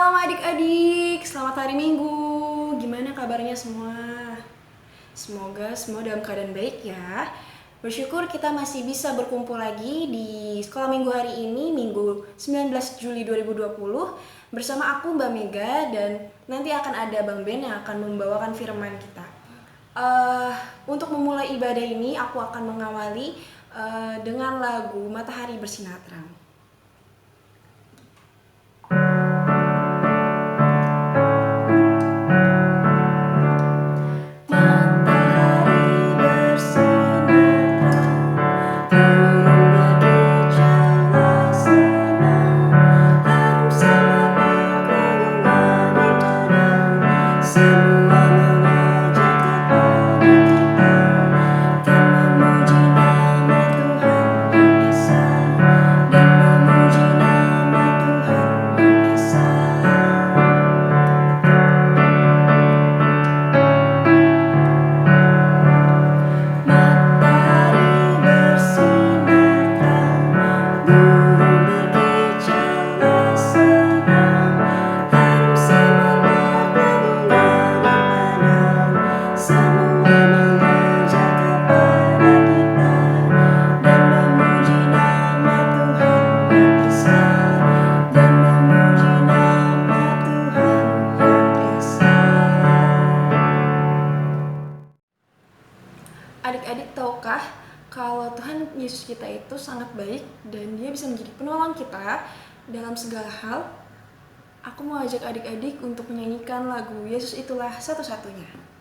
Shalom adik-adik, selamat hari Minggu. Gimana kabarnya semua? Semoga semua dalam keadaan baik ya. Bersyukur kita masih bisa berkumpul lagi di sekolah minggu hari ini, Minggu 19 Juli 2020 bersama aku Mbak Mega, dan nanti akan ada Bang Ben yang akan membawakan firman kita. Untuk memulai ibadah ini aku akan mengawali dengan lagu Matahari Bersinar Terang. Adik-adik tahukah kalau Tuhan Yesus kita itu sangat baik dan Dia bisa menjadi penolong kita dalam segala hal? Aku mau ajak adik-adik untuk menyanyikan lagu Yesus Itulah Satu-Satunya.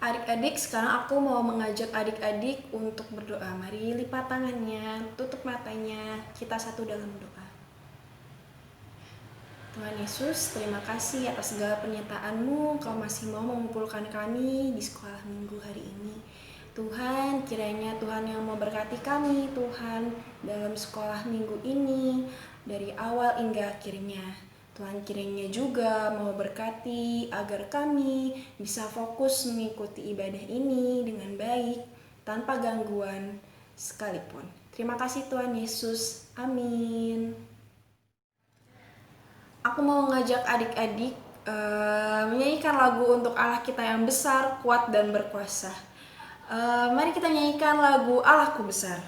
Adik-adik, sekarang aku mau mengajak adik-adik untuk berdoa. Mari lipat tangannya, tutup matanya, kita satu dalam doa. Tuhan Yesus, terima kasih atas segala penyertaan-Mu. Kau masih mau mengumpulkan kami di sekolah minggu hari ini. Tuhan, kiranya Tuhan yang memberkati kami, Tuhan, dalam sekolah minggu ini, dari awal hingga akhirnya. Tuhan kiranya juga mau berkati agar kami bisa fokus mengikuti ibadah ini dengan baik, tanpa gangguan sekalipun. Terima kasih Tuhan Yesus. Amin. Aku mau ngajak adik-adik menyanyikan lagu untuk Allah kita yang besar, kuat, dan berkuasa. Mari kita nyanyikan lagu Allahku Besar.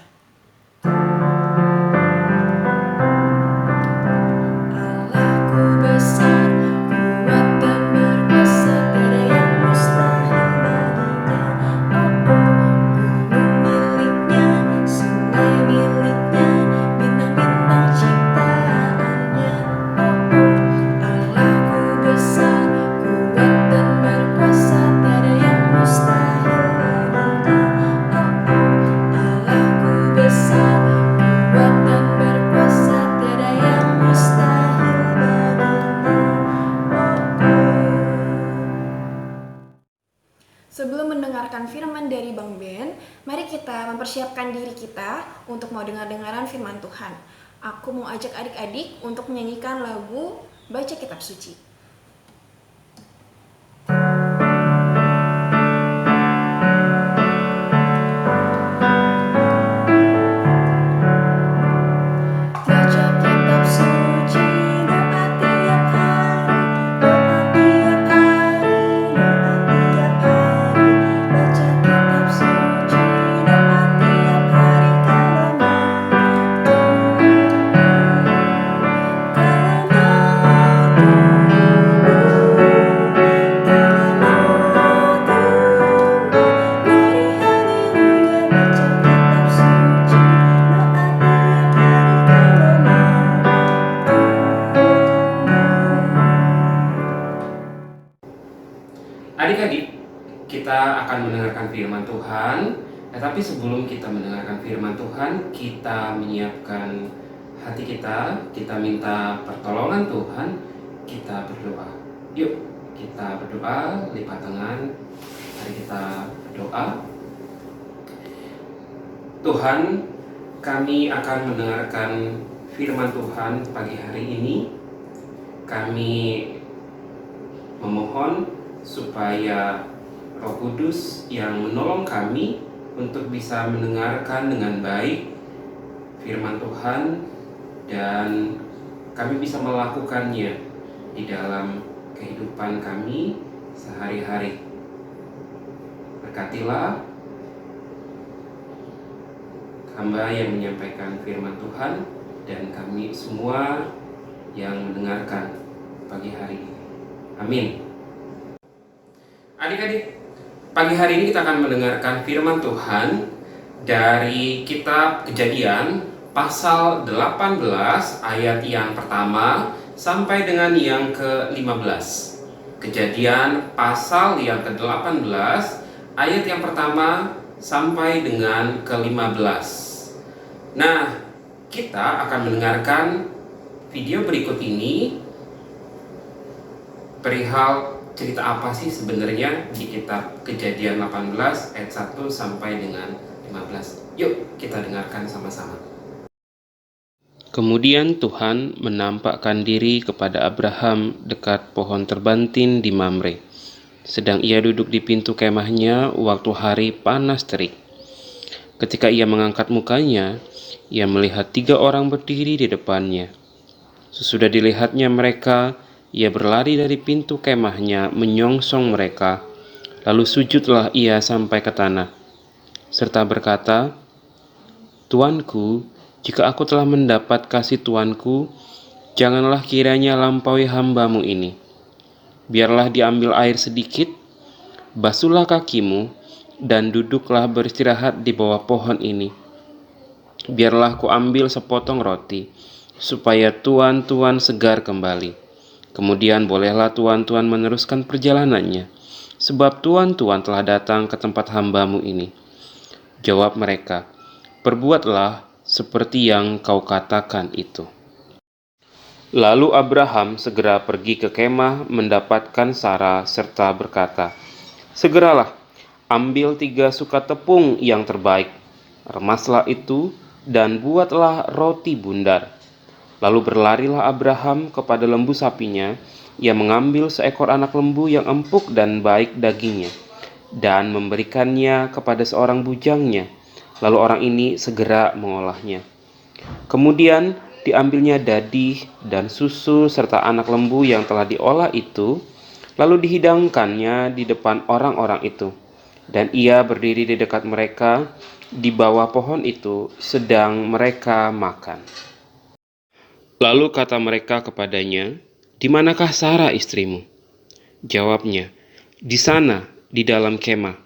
Sebelum mendengarkan firman dari Bang Ben, mari kita mempersiapkan diri kita untuk mau dengar-dengaran firman Tuhan. Aku mau ajak adik-adik untuk menyanyikan lagu Baca Kitab Suci. Adik-adik, kita akan mendengarkan firman Tuhan. Tetapi sebelum kita mendengarkan firman Tuhan, kita menyiapkan hati kita minta pertolongan Tuhan, kita berdoa. Yuk, kita berdoa, lipat tangan, mari kita berdoa. Tuhan, kami akan mendengarkan firman Tuhan pagi hari ini. Kami memohon supaya Roh Kudus yang menolong kami untuk bisa mendengarkan dengan baik firman Tuhan dan kami bisa melakukannya di dalam kehidupan kami sehari-hari. Berkatilah hamba yang menyampaikan firman Tuhan dan kami semua yang mendengarkan pagi hari ini. Amin. Adik-adik, pagi hari ini kita akan mendengarkan firman Tuhan dari kitab Kejadian pasal 18 ayat yang pertama sampai dengan yang ke-15. Kejadian pasal yang ke-18 ayat yang pertama sampai dengan ke-15. Nah, kita akan mendengarkan video berikut ini perihal cerita apa sih sebenarnya di kitab Kejadian 18 ayat 1 sampai dengan 15. Yuk kita dengarkan sama-sama. Kemudian Tuhan menampakkan diri kepada Abraham dekat pohon terbantin di Mamre, sedang ia duduk di pintu kemahnya waktu hari panas terik. Ketika ia mengangkat mukanya, ia melihat 3 orang berdiri di depannya. Sesudah dilihatnya mereka, ia berlari dari pintu kemahnya menyongsong mereka, lalu sujudlah ia sampai ke tanah, serta berkata, "Tuanku, jika aku telah mendapat kasih Tuanku, janganlah kiranya lampaui hambamu ini. Biarlah diambil air sedikit, basuhlah kakimu, dan duduklah beristirahat di bawah pohon ini. Biarlah ku ambil sepotong roti, supaya tuan-tuan segar kembali. Kemudian bolehlah tuan-tuan meneruskan perjalanannya, sebab tuan-tuan telah datang ke tempat hambamu ini." Jawab mereka, "Perbuatlah seperti yang kau katakan itu." Lalu Abraham segera pergi ke kemah mendapatkan Sara serta berkata, "Segeralah, ambil 3 suka tepung yang terbaik, remaslah itu, dan buatlah roti bundar." Lalu berlarilah Abraham kepada lembu sapinya. Ia mengambil seekor anak lembu yang empuk dan baik dagingnya, dan memberikannya kepada seorang bujangnya. Lalu orang ini segera mengolahnya. Kemudian diambilnya dadih dan susu serta anak lembu yang telah diolah itu, lalu dihidangkannya di depan orang-orang itu. Dan ia berdiri di dekat mereka di bawah pohon itu, sedang mereka makan. Lalu kata mereka kepadanya, "Di manakah Sara istrimu?" Jawabnya, "Di sana, di dalam kemah."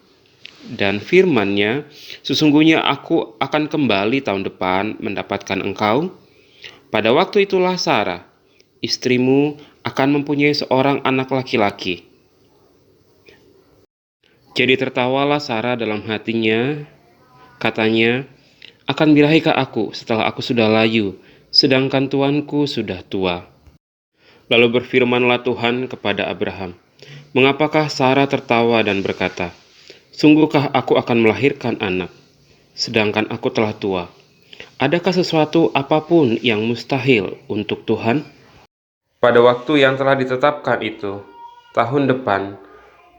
Dan firman-Nya, "Sesungguhnya aku akan kembali tahun depan mendapatkan engkau. Pada waktu itulah Sara, istrimu, akan mempunyai seorang anak laki-laki." Jadi tertawalah Sara dalam hatinya, katanya, "Akan birahikah aku setelah aku sudah layu, sedangkan tuanku sudah tua?" Lalu berfirmanlah Tuhan kepada Abraham, "Mengapakah Sara tertawa dan berkata, 'Sungguhkah aku akan melahirkan anak, sedangkan aku telah tua?' Adakah sesuatu apapun yang mustahil untuk Tuhan? Pada waktu yang telah ditetapkan itu, tahun depan,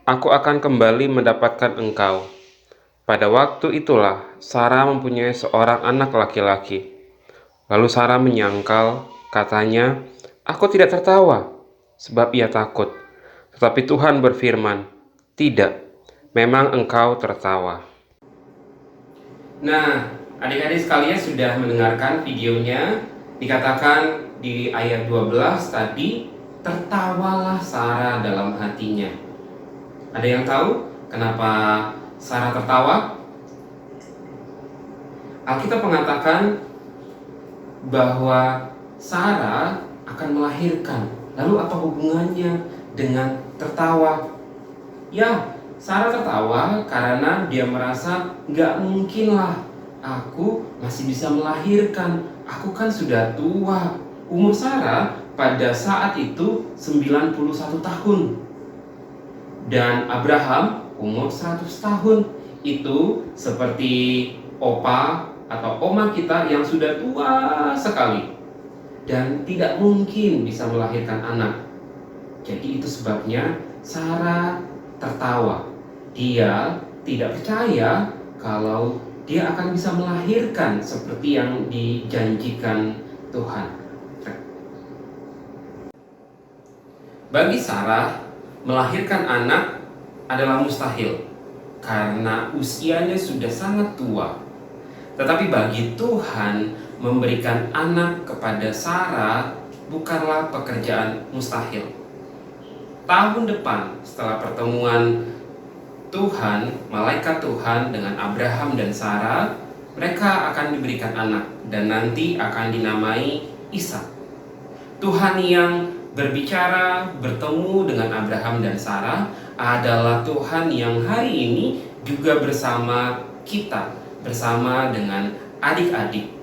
aku akan kembali mendapatkan engkau. Pada waktu itulah Sarah mempunyai seorang anak laki-laki. Lalu Sarah menyangkal, katanya, "Aku tidak tertawa," sebab ia takut. Tetapi Tuhan berfirman, "Tidak, memang engkau tertawa." Nah, adik-adik sekalian sudah mendengarkan videonya. Dikatakan di ayat 12 tadi, tertawalah Sarah dalam hatinya. Ada yang tahu kenapa Sarah tertawa? Alkitab mengatakan bahwa Sarah akan melahirkan. Lalu apa hubungannya dengan tertawa? Ya, Sarah tertawa karena dia merasa nggak mungkinlah aku masih bisa melahirkan. Aku kan sudah tua. Umur Sarah pada saat itu 91 tahun. Dan Abraham umur 100 tahun. Itu seperti opa atau oma kita yang sudah tua sekali dan tidak mungkin bisa melahirkan anak. Jadi itu sebabnya Sarah tertawa. Dia tidak percaya kalau dia akan bisa melahirkan seperti yang dijanjikan Tuhan. Bagi Sarah, melahirkan anak adalah mustahil karena usianya sudah sangat tua. Tetapi bagi Tuhan, memberikan anak kepada Sarah bukanlah pekerjaan mustahil. Tahun depan, setelah pertemuan Tuhan, malaikat Tuhan dengan Abraham dan Sarah, mereka akan diberikan anak dan nanti akan dinamai Ishak. Tuhan yang berbicara, bertemu dengan Abraham dan Sarah adalah Tuhan yang hari ini juga bersama kita, bersama dengan adik-adik.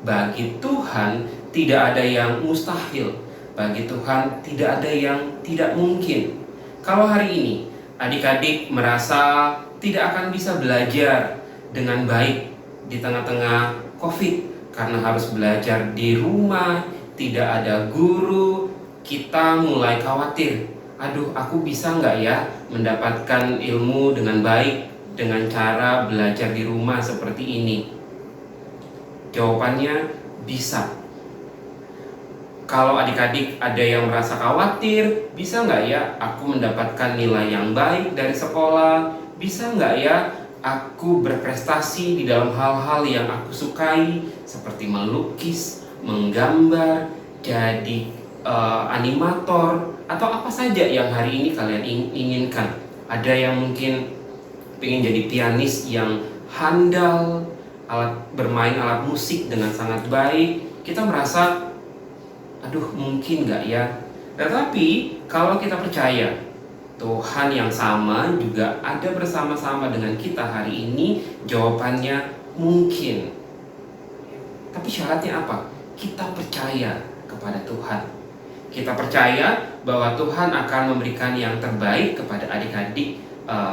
Bagi Tuhan tidak ada yang mustahil. Bagi Tuhan tidak ada yang tidak mungkin. Kalau hari ini adik-adik merasa tidak akan bisa belajar dengan baik di tengah-tengah COVID karena harus belajar di rumah, tidak ada guru, kita mulai khawatir. Aduh, aku bisa nggak ya mendapatkan ilmu dengan baik dengan cara belajar di rumah seperti ini? Jawabannya bisa. Kalau adik-adik ada yang merasa khawatir, bisa nggak ya aku mendapatkan nilai yang baik dari sekolah? Bisa nggak ya aku berprestasi di dalam hal-hal yang aku sukai, seperti melukis, menggambar, jadi animator, atau apa saja yang hari ini kalian inginkan? Ada yang mungkin pengen jadi pianis yang handal, bermain alat musik dengan sangat baik. Kita merasa, aduh mungkin nggak ya? Tetapi kalau kita percaya Tuhan yang sama juga ada bersama-sama dengan kita hari ini, jawabannya mungkin. Tapi syaratnya apa? Kita percaya kepada Tuhan. Kita percaya bahwa Tuhan akan memberikan yang terbaik kepada adik-adik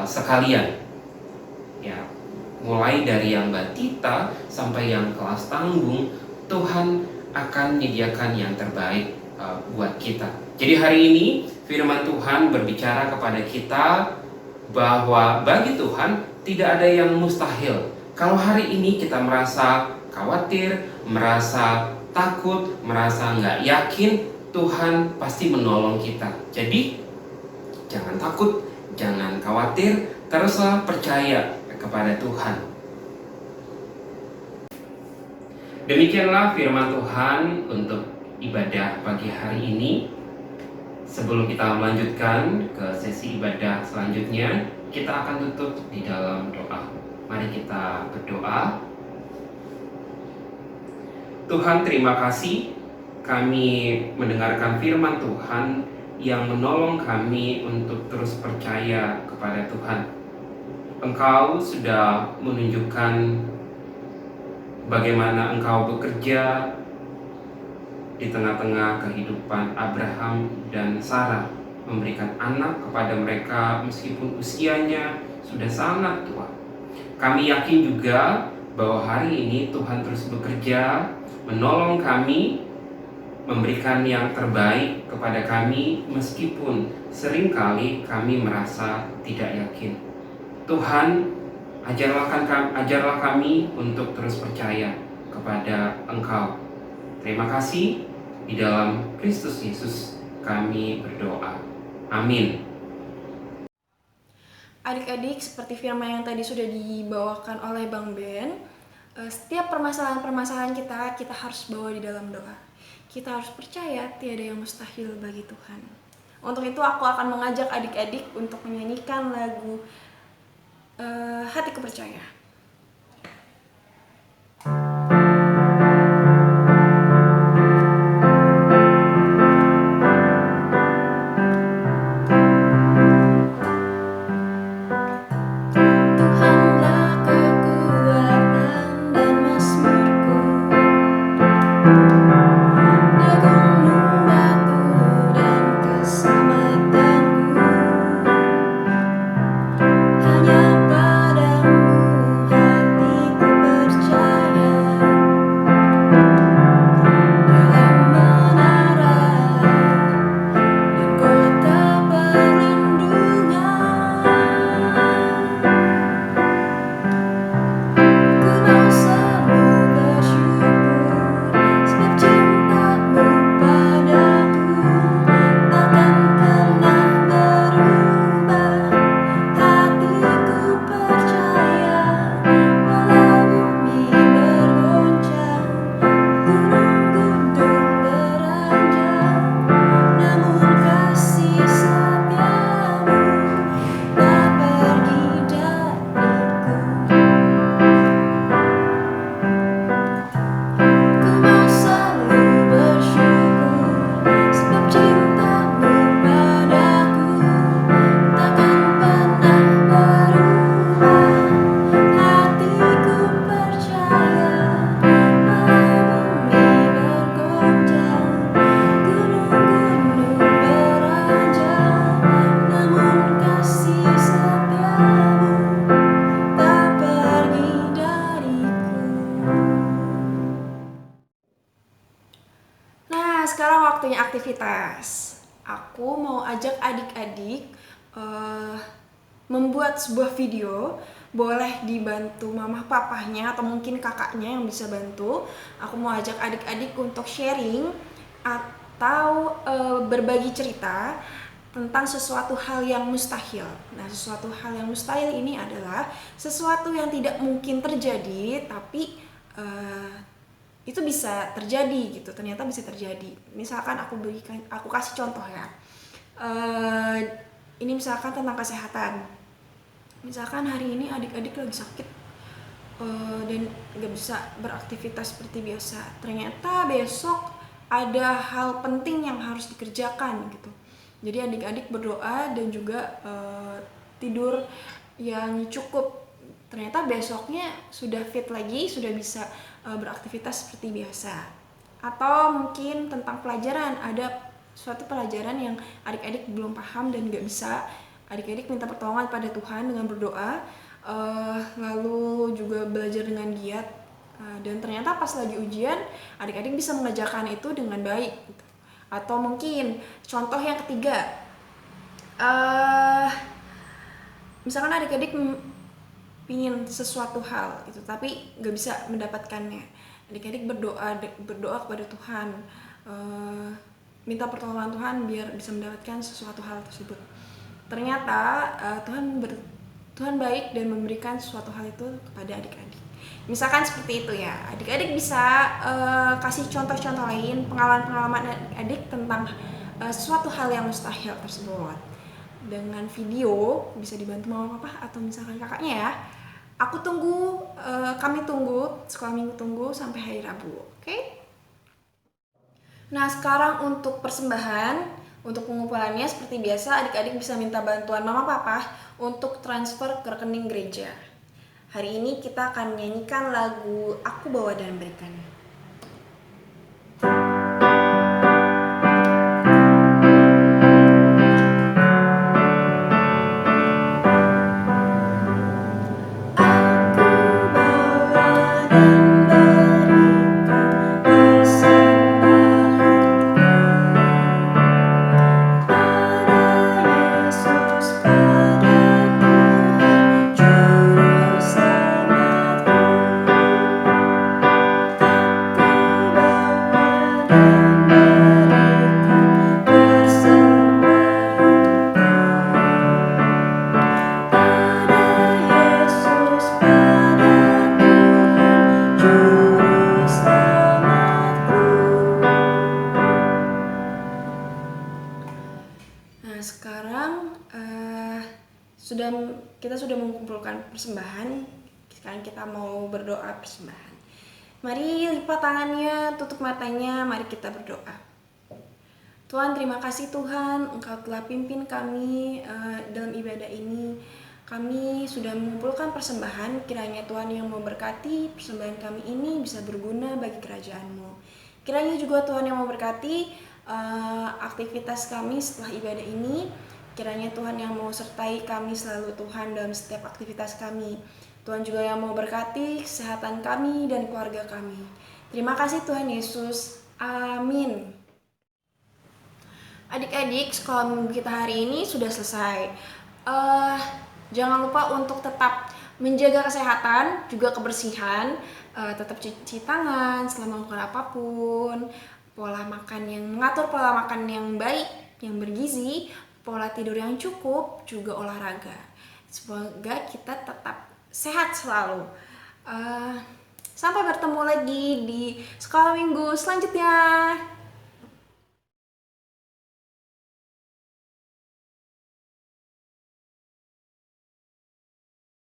sekalian. Ya, mulai dari yang batita sampai yang kelas tanggung, Tuhan akan menyediakan yang terbaik buat kita. Jadi hari ini firman Tuhan berbicara kepada kita bahwa bagi Tuhan tidak ada yang mustahil. Kalau hari ini kita merasa khawatir, merasa takut, merasa nggak yakin, Tuhan pasti menolong kita. Jadi jangan takut, jangan khawatir, teruslah percaya kepada Tuhan. Demikianlah firman Tuhan untuk ibadah pagi hari ini. Sebelum kita melanjutkan ke sesi ibadah selanjutnya, kita akan tutup di dalam doa. Mari kita berdoa. Tuhan, terima kasih kami mendengarkan firman Tuhan yang menolong kami untuk terus percaya kepada Tuhan. Engkau sudah menunjukkan bagaimana Engkau bekerja di tengah-tengah kehidupan Abraham dan Sarah, memberikan anak kepada mereka meskipun usianya sudah sangat tua. Kami yakin juga bahwa hari ini Tuhan terus bekerja, menolong kami, memberikan yang terbaik kepada kami meskipun seringkali kami merasa tidak yakin. Tuhan, ajarlah kami untuk terus percaya kepada Engkau. Terima kasih, di dalam Kristus Yesus kami berdoa. Amin. Adik-adik, seperti firman yang tadi sudah dibawakan oleh Bang Ben, setiap permasalahan-permasalahan kita harus bawa di dalam doa. Kita harus percaya tiada yang mustahil bagi Tuhan. Untuk itu aku akan mengajak adik-adik untuk menyanyikan lagu Hatiku Percaya. Sekarang waktunya aktivitas. Aku mau ajak adik-adik membuat sebuah video. Boleh dibantu mama papahnya atau mungkin kakaknya yang bisa bantu. Aku mau ajak adik-adik untuk sharing atau berbagi cerita tentang sesuatu hal yang mustahil. Nah, sesuatu hal yang mustahil ini adalah sesuatu yang tidak mungkin terjadi, tapi itu bisa terjadi gitu, ternyata bisa terjadi. Misalkan aku kasih contoh ya. Ini misalkan tentang kesehatan. Misalkan hari ini adik-adik lagi sakit dan gak bisa beraktivitas seperti biasa. Ternyata besok ada hal penting yang harus dikerjakan gitu. Jadi adik-adik berdoa dan juga tidur yang cukup. Ternyata besoknya sudah fit lagi, sudah bisa beraktivitas seperti biasa. Atau mungkin tentang pelajaran, ada suatu pelajaran yang adik-adik belum paham dan gak bisa, adik-adik minta pertolongan pada Tuhan dengan berdoa, lalu juga belajar dengan giat, dan ternyata pas lagi ujian adik-adik bisa mengerjakan itu dengan baik gitu. Atau mungkin contoh yang ketiga, misalkan adik-adik pingin sesuatu hal gitu, tapi gak bisa mendapatkannya. Adik-adik berdoa kepada Tuhan, minta pertolongan Tuhan biar bisa mendapatkan sesuatu hal tersebut. Ternyata Tuhan baik dan memberikan sesuatu hal itu kepada adik-adik. Misalkan seperti itu ya. Adik-adik bisa kasih contoh-contoh lain, pengalaman-pengalaman adik tentang sesuatu hal yang mustahil tersebut. Dengan video bisa dibantu mama papa atau misalkan kakaknya ya. Kami tunggu, sekolah minggu tunggu sampai hari Rabu, oke? Nah, sekarang untuk persembahan, untuk pengumpulannya seperti biasa adik-adik bisa minta bantuan mama papa untuk transfer ke rekening gereja. Hari ini kita akan menyanyikan lagu Aku Bawa dan Berikan. kita sudah mengumpulkan persembahan. Sekarang kita mau berdoa persembahan. Mari lipat tangannya, tutup matanya, mari kita berdoa. Tuhan, terima kasih Tuhan, Engkau telah pimpin kami dalam ibadah ini. Kami sudah mengumpulkan persembahan, kiranya Tuhan yang memberkati persembahan kami ini bisa berguna bagi kerajaan-Mu. Kiranya juga Tuhan yang memberkati aktivitas kami setelah ibadah ini. Kiranya Tuhan yang mau sertai kami selalu Tuhan dalam setiap aktivitas kami. Tuhan juga yang mau berkati kesehatan kami dan keluarga kami. Terima kasih Tuhan Yesus. Amin. Adik-adik, sekolah minggu kita hari ini sudah selesai. Jangan lupa untuk tetap menjaga kesehatan, juga kebersihan, tetap cuci tangan selama melakukan apapun, mengatur pola makan yang baik, yang bergizi, pola tidur yang cukup, juga olahraga. Semoga kita tetap sehat selalu. Sampai bertemu lagi di sekolah minggu selanjutnya.